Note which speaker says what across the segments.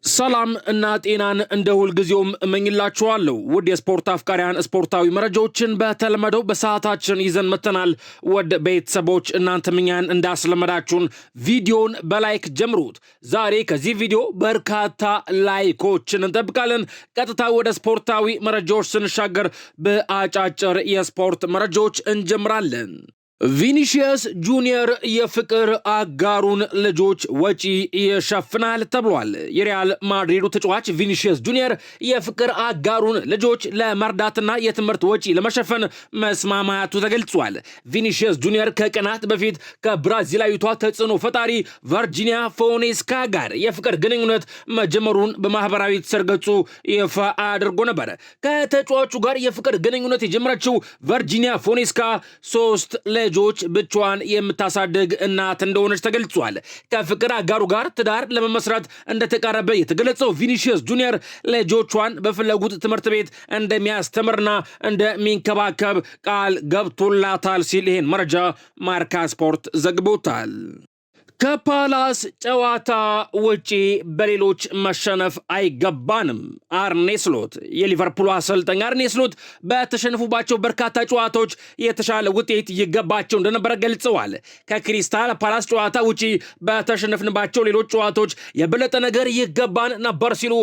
Speaker 1: ሰላም እና ጤናን እንደ ሁል ጊዜውም እመኝላችኋለሁ። ውድ የስፖርት አፍቃሪያን ስፖርታዊ መረጃዎችን በተለመደው በሰዓታችን ይዘን መተናል። ወደ ቤተሰቦች እናንተም እኛን እንዳስለመዳችሁን ቪዲዮን በላይክ ጀምሩት። ዛሬ ከዚህ ቪዲዮ በርካታ ላይኮችን እንጠብቃለን። ቀጥታ ወደ ስፖርታዊ መረጃዎች ስንሻገር በአጫጭር የስፖርት መረጃዎች እንጀምራለን። ቪኒሺየስ ጁኒየር የፍቅር አጋሩን ልጆች ወጪ ይሸፍናል ተብሏል። የሪያል ማድሪዱ ተጫዋች ቪኒሺየስ ጁኒየር የፍቅር አጋሩን ልጆች ለመርዳትና የትምህርት ወጪ ለመሸፈን መስማማቱ ተገልጿል። ቪኒሺየስ ጁኒየር ከቀናት በፊት ከብራዚላዊቷ ተጽዕኖ ፈጣሪ ቨርጂኒያ ፎኔስካ ጋር የፍቅር ግንኙነት መጀመሩን በማህበራዊ ትስስር ገጹ ይፋ አድርጎ ነበር። ከተጫዋቹ ጋር የፍቅር ግንኙነት የጀመረችው ቨርጂኒያ ፎኔስካ 3 ልጆች ብቻዋን የምታሳድግ እናት እንደሆነች ተገልጿል። ከፍቅር አጋሩ ጋር ትዳር ለመመስረት እንደተቃረበ የተገለጸው ቪኒሺየስ ጁኒየር ልጆቿን በፈለጉት ትምህርት ቤት እንደሚያስተምርና እንደሚንከባከብ ቃል ገብቶላታል ሲል ይህን መረጃ ማርካ ስፖርት ዘግቦታል። ከፓላስ ጨዋታ ውጪ በሌሎች መሸነፍ አይገባንም። አርኔ ስሎት የሊቨርፑል አሰልጣኝ አርኔ ስሎት በተሸነፉባቸው በርካታ ጨዋታዎች የተሻለ ውጤት ይገባቸው እንደነበረ ገልጸዋል። ከክሪስታል ፓላስ ጨዋታ ውጪ በተሸነፍንባቸው ሌሎች ጨዋታዎች የበለጠ ነገር ይገባን ነበር ሲሉ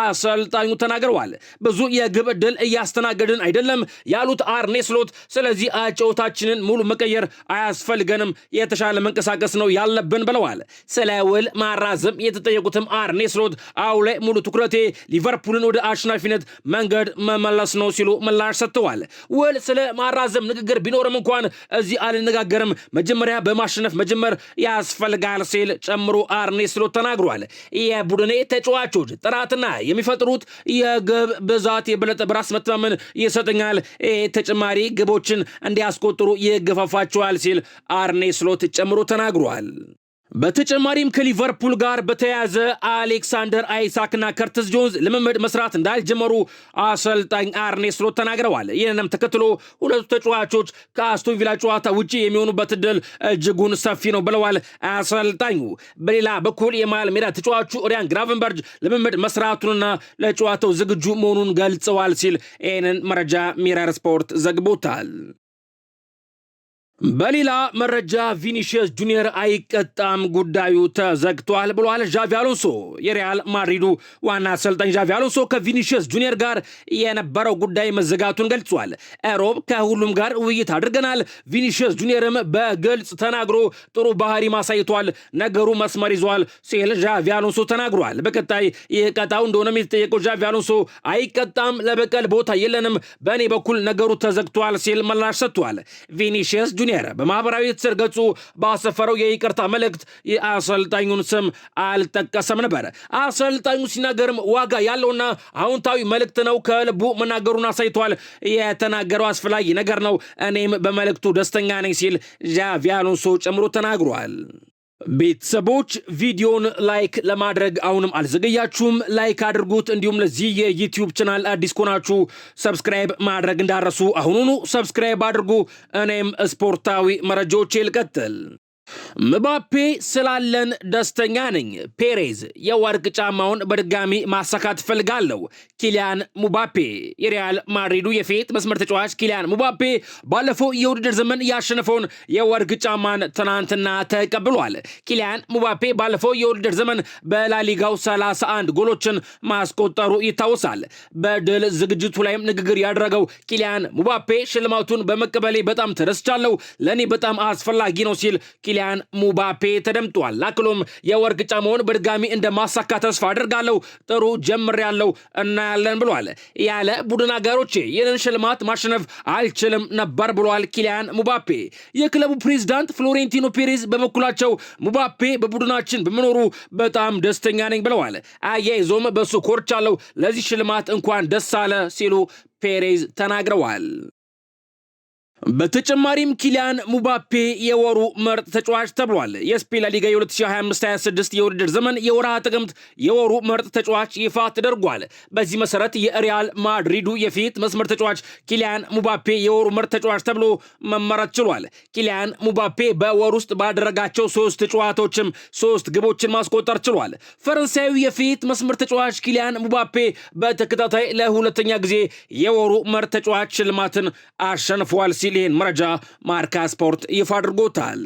Speaker 1: አሰልጣኙ ተናግረዋል። ብዙ የግብ ዕድል እያስተናገድን አይደለም ያሉት አርኔ ስሎት ስለዚህ አጨዋወታችንን ሙሉ መቀየር አያስፈልገንም፣ የተሻለ መንቀሳቀስ ነው ያለብን ብለዋል። ስለ ውል ማራዘም የተጠየቁትም አርኔ ስሎት አሁን ላይ ሙሉ ትኩረቴ ሊቨርፑልን ወደ አሸናፊነት መንገድ መመለስ ነው ሲሉ ምላሽ ሰጥተዋል። ውል ስለ ማራዘም ንግግር ቢኖርም እንኳን እዚህ አልነጋገርም፣ መጀመሪያ በማሸነፍ መጀመር ያስፈልጋል ሲል ጨምሮ አርኔ ስሎት ተናግሯል። የቡድኔ ተጫዋቾች ጥራትና የሚፈጥሩት የግብ ብዛት የበለጠ በራስ መተማመን ይሰጠኛል፣ ተጨማሪ ግቦችን እንዲያስቆጥሩ ይገፋፋቸዋል ሲል አርኔ ስሎት ጨምሮ ተናግሯል። በተጨማሪም ከሊቨርፑል ጋር በተያያዘ አሌክሳንደር አይሳክና ከርትስ ጆንስ ልምምድ መስራት እንዳልጀመሩ አሰልጣኝ አርኔ ስሎት ተናግረዋል። ይህንንም ተከትሎ ሁለቱ ተጫዋቾች ከአስቶን ቪላ ጨዋታ ውጪ የሚሆኑበት ዕድል እጅጉን ሰፊ ነው ብለዋል አሰልጣኙ። በሌላ በኩል የመሃል ሜዳ ተጫዋቹ ሪያን ግራቨንበርች ልምምድ መስራቱንና ለጨዋታው ዝግጁ መሆኑን ገልጸዋል ሲል ይህንን መረጃ ሚረር ስፖርት ዘግቦታል። በሌላ መረጃ ቪኒሺየስ ጁኒየር አይቀጣም፣ ጉዳዩ ተዘግቷል ብሏል ዣቪ አሎንሶ። የሪያል ማድሪዱ ዋና አሰልጣኝ ዣቪ አሎንሶ ከቪኒሺየስ ጁኒየር ጋር የነበረው ጉዳይ መዘጋቱን ገልጿል። ሮብ ከሁሉም ጋር ውይይት አድርገናል፣ ቪኒሺየስ ጁኒየርም በግልጽ ተናግሮ ጥሩ ባህሪ ማሳይቷል፣ ነገሩ መስመር ይዟል ሲል ዣቪ አሎንሶ ተናግሯል። በቀጣይ ይቀጣው እንደሆነ የተጠየቀው ዣቪ አሎንሶ አይቀጣም፣ ለበቀል ቦታ የለንም፣ በእኔ በኩል ነገሩ ተዘግቷል ሲል ምላሽ ሰጥቷል። ቪኒሺየስ ጁኒየር በማህበራዊ ትስስር ገጹ ባሰፈረው የይቅርታ መልእክት የአሰልጣኙን ስም አልጠቀሰም ነበር። አሰልጣኙ ሲናገርም ዋጋ ያለውና አዎንታዊ መልእክት ነው፣ ከልቡ መናገሩን አሳይቷል፣ የተናገረው አስፈላጊ ነገር ነው፣ እኔም በመልእክቱ ደስተኛ ነኝ ሲል ዣቪ አሎንሶ ጨምሮ ተናግሯል። ቤተሰቦች ቪዲዮን ላይክ ለማድረግ አሁንም አልዘገያችሁም፣ ላይክ አድርጉት። እንዲሁም ለዚህ የዩቲዩብ ቻናል አዲስ ከሆናችሁ ሰብስክራይብ ማድረግ እንዳረሱ አሁኑኑ ሰብስክራይብ አድርጉ። እኔም ስፖርታዊ መረጃዎቼ ልቀጥል። ምባፔ ስላለን ደስተኛ ነኝ። ፔሬዝ የወርቅ ጫማውን በድጋሚ ማሳካት ፈልጋለሁ። ኪሊያን ሙባፔ የሪያል ማድሪዱ የፊት መስመር ተጫዋች ኪሊያን ሙባፔ ባለፈው የውድድር ዘመን ያሸነፈውን የወርቅ ጫማን ትናንትና ተቀብሏል። ኪሊያን ሙባፔ ባለፈው የውድድር ዘመን በላሊጋው 31 ጎሎችን ማስቆጠሩ ይታወሳል። በድል ዝግጅቱ ላይም ንግግር ያደረገው ኪሊያን ሙባፔ ሽልማቱን በመቀበሌ በጣም ተደስቻለሁ፣ ለእኔ በጣም አስፈላጊ ነው ሲል ኪሊያን ሙባፔ ተደምጧል። አክሎም የወርቅ ጫማውን በድጋሚ እንደማሳካ ተስፋ አድርጋለሁ፣ ጥሩ ጀምሬያለሁ፣ እናያለን ብሏል። ያለ ቡድን አጋሮቼ ይህንን ሽልማት ማሸነፍ አልችልም ነበር ብሏል ኪሊያን ሙባፔ። የክለቡ ፕሬዝዳንት ፍሎሬንቲኖ ፔሬዝ በበኩላቸው ሙባፔ በቡድናችን በመኖሩ በጣም ደስተኛ ነኝ ብለዋል። አያይዞም በሱ ኮርቻለሁ፣ ለዚህ ሽልማት እንኳን ደስ አለ ሲሉ ፔሬዝ ተናግረዋል። በተጨማሪም ኪሊያን ሙባፔ የወሩ ምርጥ ተጫዋች ተብሏል። የስፔን ላሊጋ የ2025-26 የውድድር ዘመን የወርሃ ጥቅምት የወሩ ምርጥ ተጫዋች ይፋ ተደርጓል። በዚህ መሰረት የሪያል ማድሪዱ የፊት መስመር ተጫዋች ኪሊያን ሙባፔ የወሩ ምርጥ ተጫዋች ተብሎ መመረጥ ችሏል። ኪሊያን ሙባፔ በወር ውስጥ ባደረጋቸው 3 ጨዋታዎችም 3 ግቦችን ማስቆጠር ችሏል። ፈረንሳዊ የፊት መስመር ተጫዋች ኪሊያን ሙባፔ በተከታታይ ለሁለተኛ ጊዜ የወሩ ምርጥ ተጫዋች ሽልማትን አሸንፏል ሲል ይህን መረጃ ማርካ ስፖርት ይፋ አድርጎታል።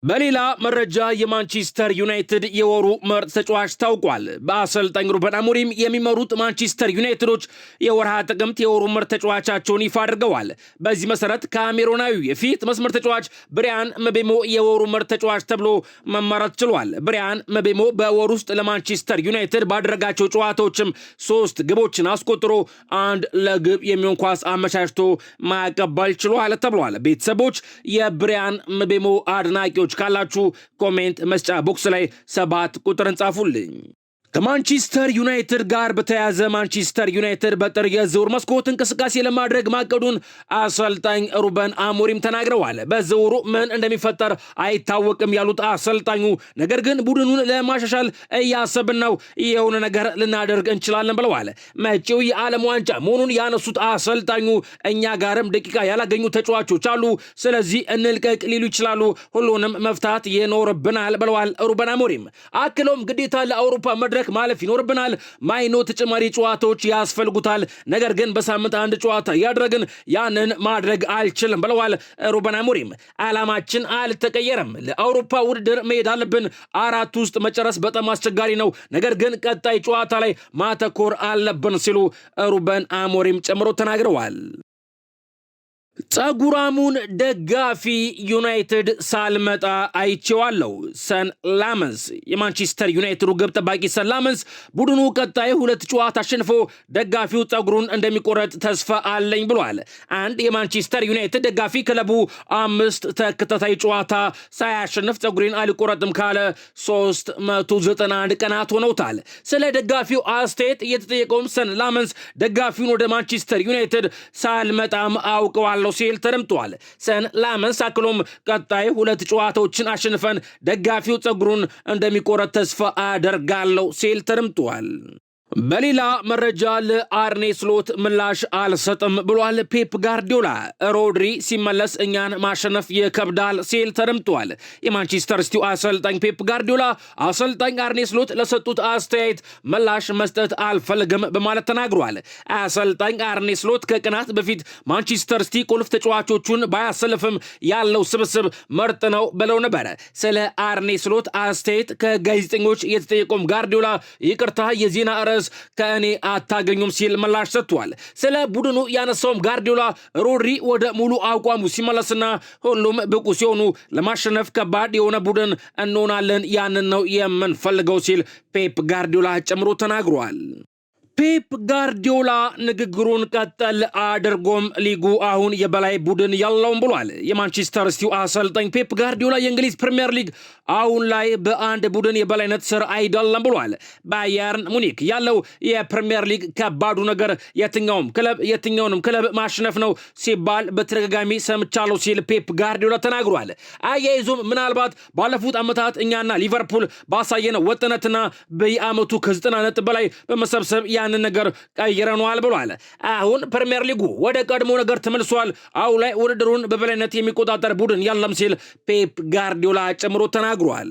Speaker 1: በሌላ መረጃ የማንቸስተር ዩናይትድ የወሩ ምርጥ ተጫዋች ታውቋል። በአሰልጣኝ ሩበን አሞሪም የሚመሩት ማንቸስተር ዩናይትዶች የወርሃ ጥቅምት የወሩ ምርጥ ተጫዋቻቸውን ይፋ አድርገዋል። በዚህ መሰረት ካሜሮናዊ የፊት መስመር ተጫዋች ብሪያን መቤሞ የወሩ ምርጥ ተጫዋች ተብሎ መመረጥ ችሏል። ብሪያን መቤሞ በወር ውስጥ ለማንቸስተር ዩናይትድ ባደረጋቸው ጨዋታዎችም 3 ግቦችን አስቆጥሮ 1 ለግብ የሚሆን ኳስ አመቻችቶ ማቀበል ችሏል ተብሏል። ቤተሰቦች የብሪያን መቤሞ አድናቂዎች ካላችሁ ኮሜንት መስጫ ቦክስ ላይ 7 ቁጥርን ጻፉልኝ። ከማንቸስተር ዩናይትድ ጋር በተያያዘ ማንቸስተር ዩናይትድ በጥር የዝውውር መስኮት እንቅስቃሴ ለማድረግ ማቀዱን አሰልጣኝ ሩበን አሞሪም ተናግረዋል። በዝውውሩ ምን እንደሚፈጠር አይታወቅም ያሉት አሰልጣኙ ነገር ግን ቡድኑን ለማሻሻል እያሰብን ነው፣ የሆነ ነገር ልናደርግ እንችላለን ብለዋል። መጪው የዓለም ዋንጫ መሆኑን ያነሱት አሰልጣኙ እኛ ጋርም ደቂቃ ያላገኙ ተጫዋቾች አሉ፣ ስለዚህ እንልቀቅ ሊሉ ይችላሉ፣ ሁሉንም መፍታት ይኖርብናል ብለዋል ሩበን አሞሪም። አክሎም ግዴታ ለአውሮፓ መድረክ ማለፍ ይኖርብናል፣ ማይኖ ተጨማሪ ጨዋታዎች ያስፈልጉታል፣ ነገር ግን በሳምንት 1 ጨዋታ ያደረግን ያንን ማድረግ አልችልም ብለዋል ሩበን አሞሪም። ዓላማችን አልተቀየረም፣ ለአውሮፓ ውድድር መሄድ አለብን፣ 4 ውስጥ መጨረስ በጣም አስቸጋሪ ነው፣ ነገር ግን ቀጣይ ጨዋታ ላይ ማተኮር አለብን ሲሉ ሩበን አሞሪም ጨምሮ ተናግረዋል። ጸጉራሙን ደጋፊ ዩናይትድ ሳልመጣ አይቼዋለሁ። ሰን ላመንስ የማንቸስተር ዩናይትዱ ግብ ጠባቂ ሰን ላመንስ ቡድኑ ቀጣይ 2 ጨዋታ አሸንፎ ደጋፊው ጸጉሩን እንደሚቆረጥ ተስፋ አለኝ ብሏል። አንድ የማንቸስተር ዩናይትድ ደጋፊ ክለቡ 5 ተከታታይ ጨዋታ ሳያሸንፍ ጸጉሬን አልቆረጥም ካለ 391 ቀናት ሆነውታል። ስለ ደጋፊው አስተያየት እየተጠየቀውም ሰን ላመንስ ደጋፊውን ወደ ማንቸስተር ዩናይትድ ሳልመጣም አውቀዋለሁ ሲል ተደምጧል። ሰን ላመንስ አክሎም ቀጣይ 2 ጨዋታዎችን አሸንፈን ደጋፊው ጸጉሩን እንደሚቆረጥ ተስፋ አደርጋለሁ ሲል ተደምጧል። በሌላ መረጃ ለአርኔ ስሎት ምላሽ አልሰጥም ብሏል ፔፕ ጋርዲዮላ። ሮድሪ ሲመለስ እኛን ማሸነፍ ይከብዳል ሲል ተደምጧል። የማንቸስተር ሲቲው አሰልጣኝ ፔፕ ጋርዲዮላ አሰልጣኝ አርኔ ስሎት ለሰጡት አስተያየት ምላሽ መስጠት አልፈልግም በማለት ተናግሯል። አሰልጣኝ አርኔ ስሎት ከቀናት በፊት ማንቸስተር ሲቲ ቁልፍ ተጫዋቾቹን ባያሰልፍም ያለው ስብስብ ምርጥ ነው ብለው ነበረ። ስለ አርኔ ስሎት አስተያየት ከጋዜጠኞች የተጠየቀውም ጋርዲዮላ ይቅርታ የዜና ከእኔ አታገኙም ሲል ምላሽ ሰጥቷል። ስለ ቡድኑ ያነሳውም ጋርዲዮላ ሮድሪ ወደ ሙሉ አቋሙ ሲመለስና ሁሉም ብቁ ሲሆኑ ለማሸነፍ ከባድ የሆነ ቡድን እንሆናለን፣ ያንን ነው የምንፈልገው ሲል ፔፕ ጋርዲዮላ ጨምሮ ተናግሯል። ፔፕ ጋርዲዮላ ንግግሩን ቀጠል አድርጎም ሊጉ አሁን የበላይ ቡድን ያለውም ብሏል። የማንቸስተር ሲቲው አሰልጣኝ ፔፕ ጋርዲዮላ የእንግሊዝ ፕሪሚየር ሊግ አሁን ላይ በአንድ ቡድን የበላይነት ስር አይደለም ብሏል። ባየርን ሙኒክ ያለው የፕሪሚየር ሊግ ከባዱ ነገር የትኛውንም ክለብ ማሸነፍ ነው ሲባል በተደጋጋሚ ሰምቻለሁ ሲል ፔፕ ጋርዲዮላ ተናግሯል። አያይዞም ምናልባት ባለፉት ዓመታት እኛና ሊቨርፑል ባሳየነው ወጥነትና በየዓመቱ ከ90 ነጥብ በላይ በመሰብሰብ ያንን ነገር ቀይረናል ብሏል። አሁን ፕሪሚየር ሊጉ ወደ ቀድሞ ነገር ተመልሷል። አሁን ላይ ውድድሩን በበላይነት የሚቆጣጠር ቡድን ያለም ሲል ፔፕ ጋርዲዮላ ጨምሮ ተናግሯል።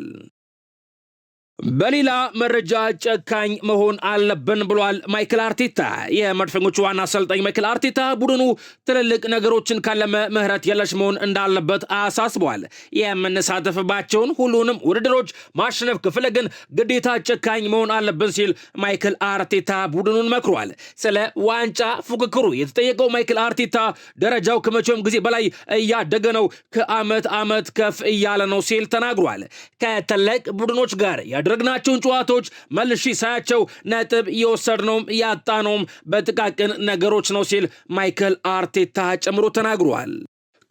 Speaker 1: በሌላ መረጃ ጨካኝ መሆን አለብን ብሏል ማይክል አርቴታ። የመድፈኞቹ ዋና አሰልጣኝ ማይክል አርቴታ ቡድኑ ትልልቅ ነገሮችን ካለመ ምህረት የለሽ መሆን እንዳለበት አሳስበዋል። የምንሳተፍባቸውን ሁሉንም ውድድሮች ማሸነፍ ከፈለግን ግዴታ ጨካኝ መሆን አለብን ሲል ማይክል አርቴታ ቡድኑን መክሯል። ስለ ዋንጫ ፉክክሩ የተጠየቀው ማይክል አርቴታ ደረጃው ከመቼውም ጊዜ በላይ እያደገ ነው፣ ከዓመት ዓመት ከፍ እያለ ነው ሲል ተናግሯል። ከትልቅ ቡድኖች ጋር ያደረግናቸውን ጨዋታዎች መልሼ ሳያቸው ነጥብ የወሰድነውም ያጣነውም በጥቃቅን ነገሮች ነው ሲል ማይክል አርቴታ ጨምሮ ተናግሯል።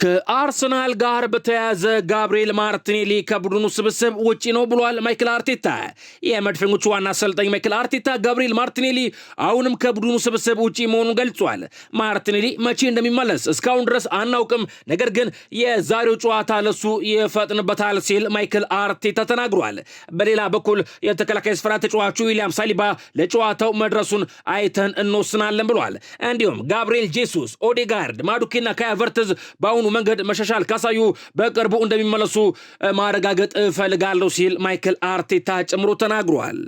Speaker 1: ከአርሰናል ጋር በተያያዘ ጋብሪኤል ማርቲኔሊ ከቡድኑ ስብስብ ውጪ ነው ብሏል ማይክል አርቴታ። የመድፈኞቹ ዋና አሰልጣኝ ማይክል አርቴታ ጋብሪኤል ማርቲኔሊ አሁንም ከቡድኑ ስብስብ ውጪ መሆኑን ገልጿል። ማርቲኔሊ መቼ እንደሚመለስ እስካሁን ድረስ አናውቅም፣ ነገር ግን የዛሬው ጨዋታ ለሱ ይፈጥንበታል ሲል ማይክል አርቴታ ተናግሯል። በሌላ በኩል የተከላካይ ስፍራ ተጫዋቹ ዊሊያም ሳሊባ ለጨዋታው መድረሱን አይተን እንወስናለን ብሏል። እንዲሁም ጋብሪኤል ጄሱስ፣ ኦዴጋርድ፣ ማዱኬና ካይ ሃቨርትዝ በአሁኑ መንገድ መሻሻል ካሳዩ በቅርቡ እንደሚመለሱ ማረጋገጥ እፈልጋለሁ ሲል ማይክል አርቴታ ጨምሮ ተናግሯል።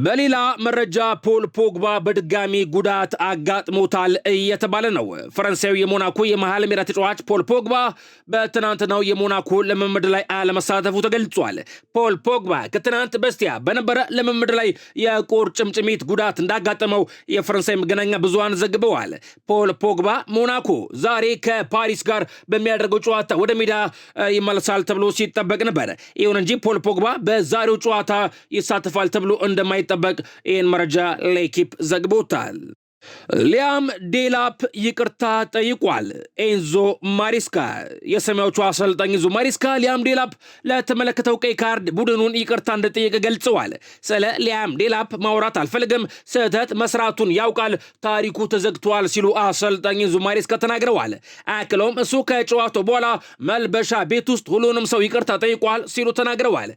Speaker 1: በሌላ መረጃ ፖል ፖግባ በድጋሚ ጉዳት አጋጥሞታል እየተባለ ነው። ፈረንሳዊ የሞናኮ የመሃል ሜዳ ተጫዋች ፖል ፖግባ በትናንትናው የሞናኮ ልምምድ ላይ አለመሳተፉ ተገልጿል። ፖል ፖግባ ከትናንት በስቲያ በነበረ ልምምድ ላይ የቁርጭምጭሚት ጉዳት እንዳጋጠመው የፈረንሳይ መገናኛ ብዙሃን ዘግበዋል። ፖል ፖግባ ሞናኮ ዛሬ ከፓሪስ ጋር በሚያደርገው ጨዋታ ወደ ሜዳ ይመለሳል ተብሎ ሲጠበቅ ነበር። ይሁን እንጂ ፖል ፖግባ በዛሬው ጨዋታ ይሳተፋል ተብሎ እንደማይጠበቅ ይህን መረጃ ለኢኪፕ ዘግቦታል። ሊያም ዴላፕ ይቅርታ ጠይቋል። ኤንዞ ማሪስካ የሰማያዊዎቹ አሰልጣኝ ኤንዞ ማሪስካ ሊያም ዴላፕ ለተመለከተው ቀይ ካርድ ቡድኑን ይቅርታ እንደጠየቀ ገልጸዋል። ስለ ሊያም ዴላፕ ማውራት አልፈልግም፣ ስህተት መስራቱን ያውቃል፣ ታሪኩ ተዘግቷል ሲሉ አሰልጣኝ ኤንዞ ማሪስካ ተናግረዋል። አክለውም እሱ ከጨዋታው በኋላ መልበሻ ቤት ውስጥ ሁሉንም ሰው ይቅርታ ጠይቋል ሲሉ ተናግረዋል።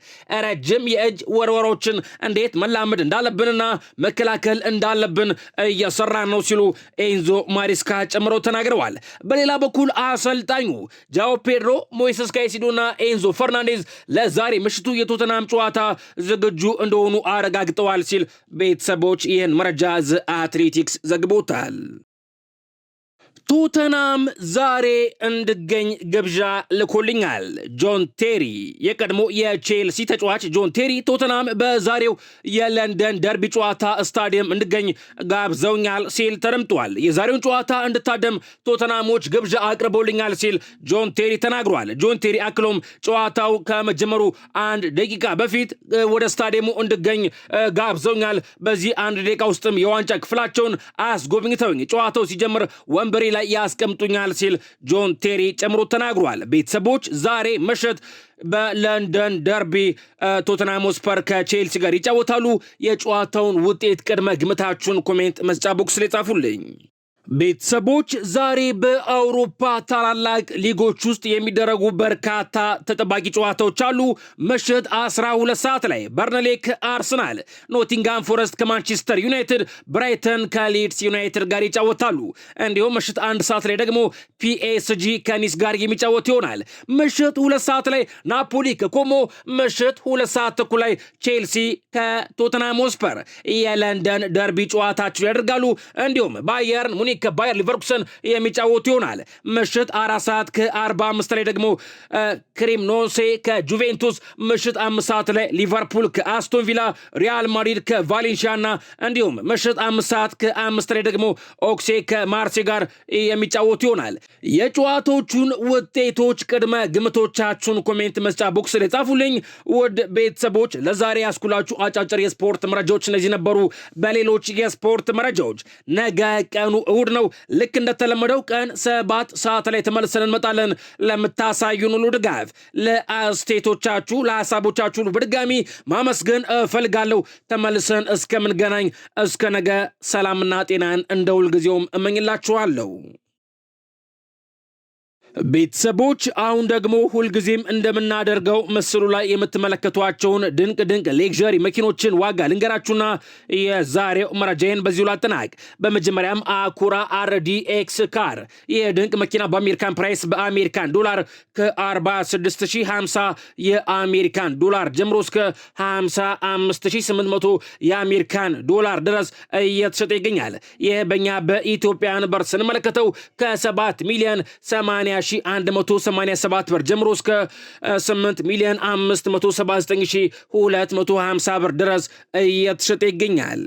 Speaker 1: ረጅም የእጅ ወርወሮችን እንዴት መላመድ እንዳለብንና መከላከል እንዳለብን እየሰራ ነው ሲሉ ኤንዞ ማሪስካ ጨምረው ተናግረዋል። በሌላ በኩል አሰልጣኙ ጃኦ ፔድሮ፣ ሞይሰስ ካይሴዶና ኤንዞ ፈርናንዴዝ ለዛሬ ምሽቱ የቶተናም ጨዋታ ዝግጁ እንደሆኑ አረጋግጠዋል ሲል ቤተሰቦች ይህን መረጃ ዘ አትሌቲክስ ዘግቦታል። ቶተናም ዛሬ እንድገኝ ግብዣ ልኮልኛል። ጆን ቴሪ የቀድሞ የቼልሲ ተጫዋች ጆን ቴሪ ቶተናም በዛሬው የለንደን ደርቢ ጨዋታ ስታዲየም እንድገኝ ጋብዘውኛል ሲል ተደምጧል። የዛሬውን ጨዋታ እንድታደም ቶተናሞች ግብዣ አቅርበውልኛል ሲል ጆን ቴሪ ተናግሯል። ጆን ቴሪ አክሎም ጨዋታው ከመጀመሩ 1 ደቂቃ በፊት ወደ ስታዲየሙ እንድገኝ ጋብዘውኛል። በዚህ 1 ደቂቃ ውስጥም የዋንጫ ክፍላቸውን አስጎብኝተውኝ ጨዋታው ሲጀምር ወንበሬ ላይ ያስቀምጡኛል ሲል ጆን ቴሪ ጨምሮ ተናግሯል። ቤተሰቦች ዛሬ ምሽት በለንደን ደርቢ ቶተንሃም ሆትስፐር ከቼልሲ ጋር ይጫወታሉ። የጨዋታውን ውጤት ቅድመ ግምታችሁን ኮሜንት መስጫ ቦክስ ላይ ጻፉልኝ። ቤተሰቦች ዛሬ በአውሮፓ ታላላቅ ሊጎች ውስጥ የሚደረጉ በርካታ ተጠባቂ ጨዋታዎች አሉ። ምሽት 12 ሰዓት ላይ በርንሌ ከአርሰናል፣ ኖቲንጋም ፎረስት ከማንቸስተር ዩናይትድ፣ ብራይተን ከሊድስ ዩናይትድ ጋር ይጫወታሉ። እንዲሁም ምሽት 1 ሰዓት ላይ ደግሞ ፒኤስጂ ከኒስ ጋር የሚጫወት ይሆናል። ምሽት 2 ሰዓት ላይ ናፖሊ ከኮሞ፣ ምሽት 2 ሰዓት ተኩል ላይ ቼልሲ ከቶተንሃም ሆትስፐር የለንደን ደርቢ ጨዋታቸውን ያደርጋሉ። እንዲሁም ባየርን ሙኒክ ከባየር ሊቨርኩሰን የሚጫወቱ ይሆናል። ምሽት 4 ሰዓት ከ45 ላይ ደግሞ ክሬምኖሴ ከጁቬንቱስ፣ ምሽት 5 ሰዓት ላይ ሊቨርፑል ከአስቶን ቪላ፣ ሪያል ማድሪድ ከቫሌንሺያ እና እንዲሁም ምሽት 5 ሰዓት ከ5 ላይ ደግሞ ኦክሴ ከማርሴ ጋር የሚጫወቱ ይሆናል። የጨዋታዎቹን ውጤቶች ቅድመ ግምቶቻችሁን ኮሜንት መስጫ ቦክስ ላይ ጻፉልኝ። ውድ ቤተሰቦች ለዛሬ ያስኩላችሁ አጫጭር የስፖርት መረጃዎች እነዚህ ነበሩ። በሌሎች የስፖርት መረጃዎች ነገ ቀኑ እሁድ ነው። ልክ እንደተለመደው ቀን 7 ሰዓት ላይ ተመልሰን እንመጣለን። ለምታሳዩን ሁሉ ድጋፍ፣ ለአስተያየቶቻችሁ፣ ለሐሳቦቻችሁ በድጋሚ ማመስገን እፈልጋለሁ። ተመልሰን እስከምንገናኝ እስከ ነገ ሰላምና ጤናን እንደ ሁልጊዜውም እመኝላችኋለሁ። ቤተሰቦች አሁን ደግሞ ሁልጊዜም እንደምናደርገው ምስሉ ላይ የምትመለከቷቸውን ድንቅ ሌክዠሪ መኪኖችን ዋጋ ልንገራችሁና የዛሬው መረጃዬን በዚሁ ላጠናቅ። በመጀመሪያም አኩራ አርዲኤክስ ካር። ይህ ድንቅ መኪና በአሜሪካን ፕራይስ በአሜሪካን ዶላር ከ46050 የአሜሪካን ዶላር ጀምሮ እስከ 55800 የአሜሪካን ዶላር ድረስ እየተሸጠ ይገኛል። ይህ በእኛ በኢትዮጵያን ብር ስንመለከተው ከ7 ሚሊዮን 80,187 ብር ጀምሮ እስከ 8,579,250 ብር ድረስ እየተሸጠ ይገኛል።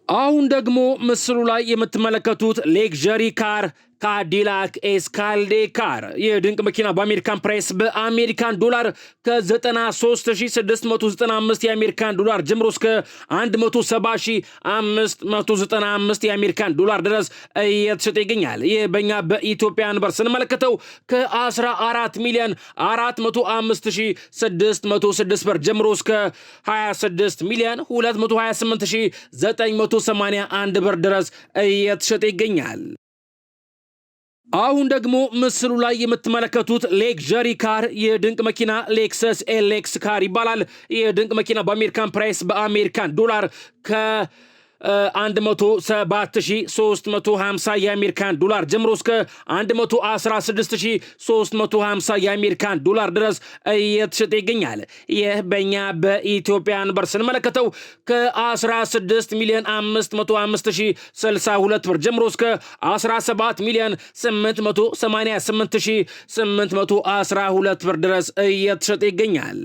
Speaker 1: አሁን ደግሞ ምስሉ ላይ የምትመለከቱት ሌክዠሪ ካር ካዲላክ ኤስካልዴ ካር የድንቅ መኪና በአሜሪካን ፕራይስ በአሜሪካን ዶላር ከ93695 የአሜሪካን ዶላር ጀምሮ እስከ 170595 የአሜሪካን ዶላር ድረስ እየተሸጠ ይገኛል። ይህ በእኛ በኢትዮጵያን ብር ስንመለከተው ከ14 ሚሊዮን 405606 ብር ጀምሮ እስከ 26 ሚሊዮን 228981 ብር ድረስ እየተሸጠ ይገኛል። አሁን ደግሞ ምስሉ ላይ የምትመለከቱት ሌክዠሪ ካር የድንቅ መኪና ሌክሰስ ኤሌክስ ካር ይባላል። የድንቅ መኪና በአሜሪካን ፕራይስ በአሜሪካን ዶላር ከ17350 የአሜሪካን ዶላር ጀምሮ እስከ 116350 የአሜሪካን ዶላር ድረስ እየተሸጠ ይገኛል። ይህ በእኛ በኢትዮጵያን ብር ስንመለከተው ከ16 ሚሊዮን 505062 ብር ጀምሮ እስከ 17 ሚሊዮን 888812 ብር ድረስ እየተሸጠ ይገኛል።